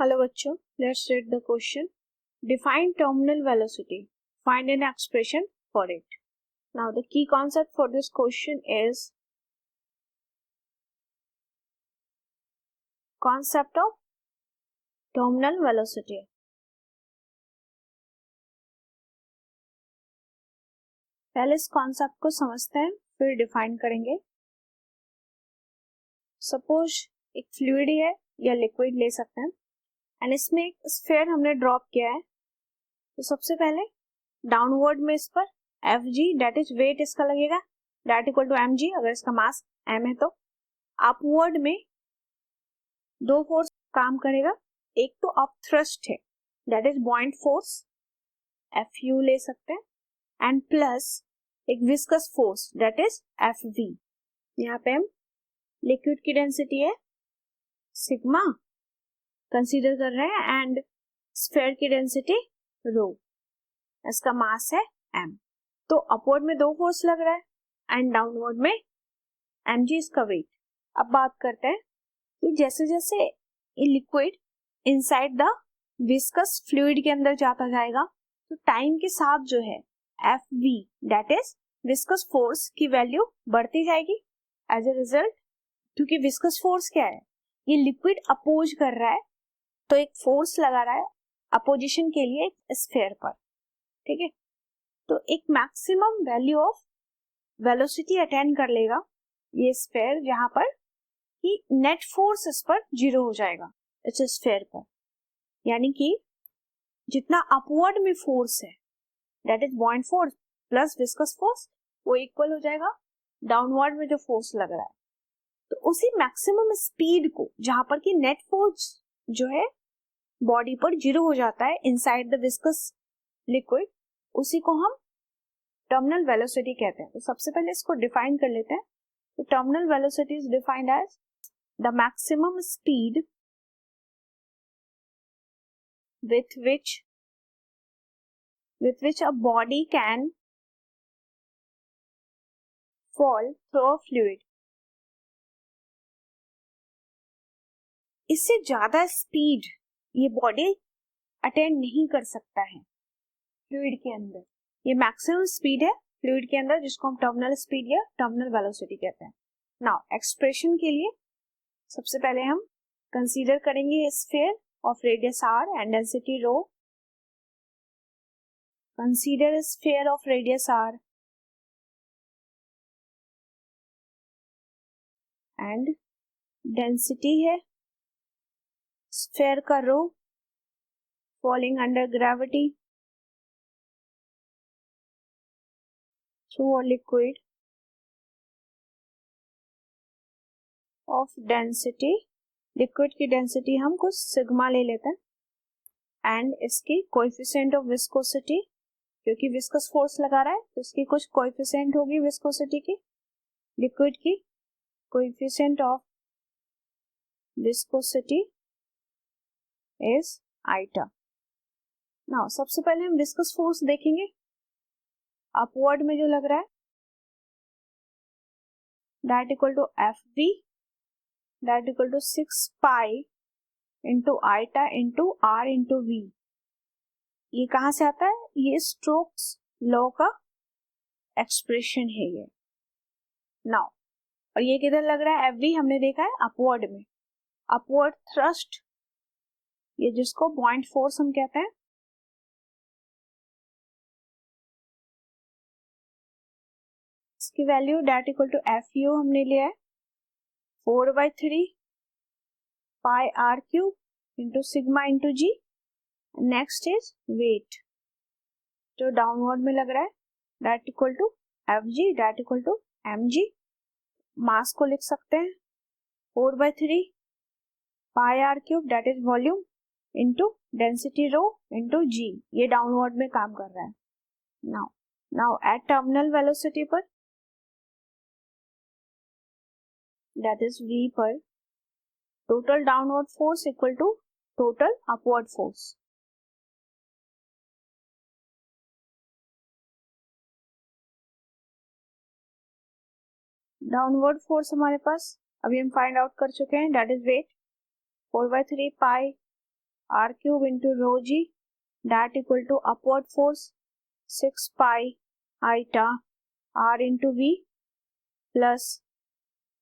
Hello बच्चों, let's read the question. Define terminal velocity. Find an expression for it. Now the key concept for this question is concept of terminal velocity. पहले इस concept को समझते हैं, फिर define करेंगे. Suppose एक fluid है या लिक्विड ले सकते हैं एंड इसमें एक स्फीयर हमने ड्रॉप किया है. तो सबसे पहले डाउनवर्ड में इस पर Fg दैट इज वेट इसका लगेगा दैट इक्वल टू mg. अगर इसका मास m है तो अपवर्ड में दो फोर्स काम करेगा. एक तो अप थ्रस्ट है दैट इज बॉइंट फोर्स Fu ले सकते हैं एंड प्लस एक viscous force that is Fv. यहाँ पे हम लिक्विड की डेंसिटी है सिग्मा कंसीडर कर रहे हैं एंड स्फीयर की डेंसिटी रो. इसका मास है m. तो अपवर्ड में दो फोर्स लग रहा है एंड डाउनवर्ड में mg इसका वेट. अब बात करते हैं कि जैसे जैसे ये liquid inside the viscous fluid के अंदर जाता जाएगा तो टाइम के साथ जो है Fv that is viscous force की वैल्यू बढ़ती जाएगी. एज ए रिजल्ट, क्योंकि विस्कस फोर्स क्या है, ये लिक्विड अपोज कर रहा है तो एक फोर्स लगा रहा है अपोजिशन के लिए एक स्फीयर पर. ठीक है, तो एक maximum value of velocity attain कर लेगा ये स्फीयर, जहां पर कि नेट फोर्स इस पर जीरो हो जाएगा इस स्फीयर पर. यानी कि जितना अपवर्ड में फोर्स है that is बॉइंट force plus viscous force वो इक्वल हो जाएगा डाउनवर्ड में जो फोर्स लग रहा है. तो उसी मैक्सिमम स्पीड को जहां पर कि नेट फोर्स जो है बॉडी पर जीरो हो जाता है इनसाइड द विस्कस लिक्विड, उसी को हम टर्मिनल वेलोसिटी कहते हैं. तो सबसे पहले इसको डिफाइन कर लेते हैं. तो terminal velocity is defined as the maximum speed with which a body can fall through a fluid. इससे ज्यादा स्पीड ये बॉडी अटेन नहीं कर सकता है फ्लूइड के अंदर. ये मैक्सिमम स्पीड है फ्लूइड के अंदर जिसको हम टर्मिनल स्पीड या टर्मिनल वेलोसिटी कहते हैं. नाउ एक्सप्रेशन के लिए सबसे पहले हम कंसीडर करेंगे sphere of radius r and density rho. Consider a sphere of radius r and density है sphere का rho falling under gravity through a liquid of density. Liquid की डेंसिटी हम कुछ सिग्मा ले लेते हैं एंड इसकी कोएफिशिएंट ऑफ विस्कोसिटी, क्योंकि विस्कस फोर्स लगा रहा है तो इसकी कुछ कोएफिशिएंट होगी विस्कोसिटी की. लिक्विड की coefficient of viscosity is eta. Now सबसे पहले हम विस्कस फोर्स देखेंगे. अपवर्ड में जो लग रहा है that equal to Fv that equal to 6 pi into iota into r into v. ये कहां से आता है, ये स्टोक्स लॉ का एक्सप्रेशन है ये. नाउ और ये किधर लग रहा है, Fv हमने देखा है अपवर्ड में. अपवर्ड थ्रस्ट ये जिसको बॉइंट फोर्स हम कहते हैं. इसकी value that equal to Fu हमने लिया है 4/3 pi r cube into sigma into g. Next is weight जो डाउनवर्ड में लग रहा है that equal to Fg that equal to mg. Mass को लिख सकते हैं 4/3 pi r cube that is volume into density rho into g. ये डाउनवर्ड में काम कर रहा है. नाउ एट टर्मिनल वेलोसिटी पर that is v पर total downward force equal to total upward force. Downward force हमारे पास अभी हम फाइंड आउट कर चुके हैं that is weight 4/3 pi r cube into rho g that equal to upward force 6 pi eta r into v plus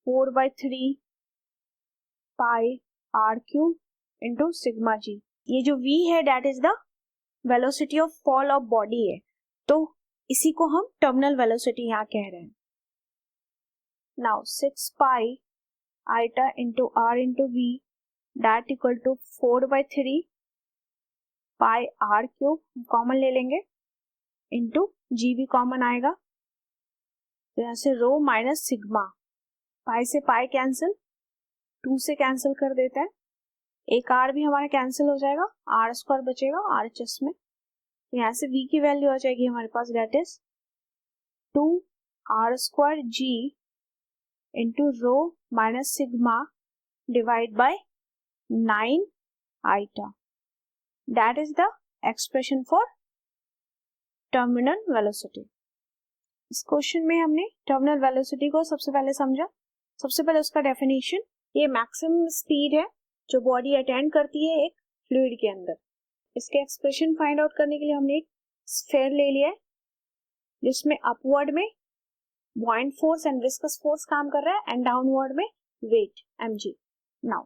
4 by 3 pi r cube into sigma g. ये जो v है that is the velocity of fall of body है, तो इसी को हम terminal velocity यहाँ कह रहे हैं. Now 6 pi eta into r into v that equal to 4 by 3 pi r cube common ले लेंगे इंटू जी भी कॉमन आएगा, तो यहाँ से रो माइनस सिग्मा, पाई से पाई कैंसिल, 2 से कैंसिल कर देते हैं, एक आर भी हमारा कैंसिल हो जाएगा, आर स्क्वायर बचेगा आर एच एस में. यहाँ से v की वैल्यू आ जाएगी हमारे पास that is 2 R square g into rho minus sigma divide by 9 eta. That is the expression for terminal velocity. इस क्वेश्चन में हमने टर्मिनल वेलोसिटी को सबसे पहले समझा. सबसे पहले उसका डेफिनेशन, ये मैक्सिमम स्पीड है जो बॉडी अटेंड करती है एक फ्लूइड के अंदर. इसके एक्सप्रेशन फाइंड आउट करने के लिए हमने एक स्फीयर ले लिया है जिसमें अपवर्ड में बॉइंट फोर्स एंड विस्कस फोर्स काम कर रहा है एंड डाउनवर्ड में वेट mg. नाउ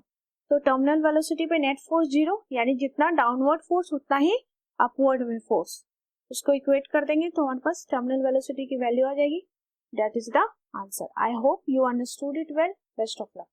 तो टर्मिनल वेलोसिटी पे नेट फोर्स 0, यानी जितना डाउनवर्ड फोर्स उतना ही अपवर्ड में फोर्स, उसको इक्वेट कर देंगे तो हमारे पास टर्मिनल वेलोसिटी की वैल्यू आ जाएगी. That is the answer. I hope you understood it well. Best of luck.